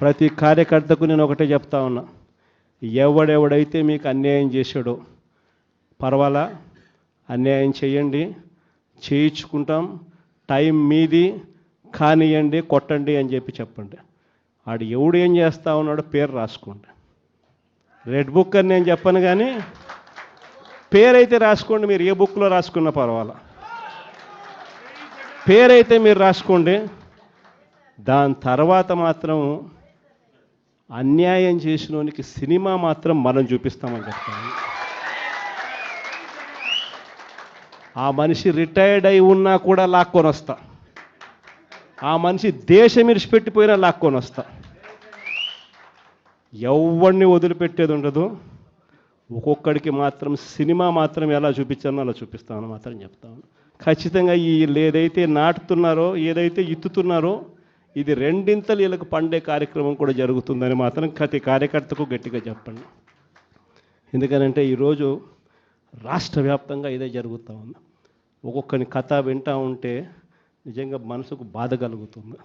ప్రతి కార్యకర్తకు నేను ఒకటే చెప్తా ఉన్నా, ఎవడెవడైతే మీకు అన్యాయం చేశాడో పర్వాలా, అన్యాయం చేయండి, చేయించుకుంటాం, టైం మీది, కానియండి, కొట్టండి అని చెప్పండి. ఆడు ఎవడు ఏం చేస్తా ఉన్నాడో పేరు రాసుకోండి. రెడ్ బుక్ అని నేను చెప్పను, కానీ పేరైతే రాసుకోండి. మీరు ఏ బుక్లో రాసుకున్నా పర్వాలా, పేరైతే మీరు రాసుకోండి. దాని తర్వాత మాత్రం అన్యాయం చేసినోనికి సినిమా మాత్రం మనం చూపిస్తామని చెప్తాను. ఆ మనిషి రిటైర్డ్ అయి ఉన్నా కూడా లాక్కొని వస్తా, ఆ మనిషి దేశం విడిచిపెట్టిపోయినా లాక్కొని వస్తా. ఎవరిని వదిలిపెట్టేది ఉండదు. ఒక్కొక్కడికి మాత్రం సినిమా మాత్రం ఎలా చూపించానో అలా చూపిస్తామని మాత్రం చెప్తాను. ఖచ్చితంగా వీళ్ళు ఏదైతే నాటుతున్నారో, ఏదైతే ఇత్తుతున్నారో, ఇది రెండింతలు వీళ్ళకి పండే కార్యక్రమం కూడా జరుగుతుందని మాత్రం ప్రతి కార్యకర్తకు గట్టిగా చెప్పండి. ఎందుకనంటే ఈరోజు రాష్ట్ర వ్యాప్తంగా ఇదే జరుగుతూ ఉంది. ఒక్కొక్కని కథ వింటూ ఉంటే నిజంగా మనసుకు బాధ కలుగుతుంది.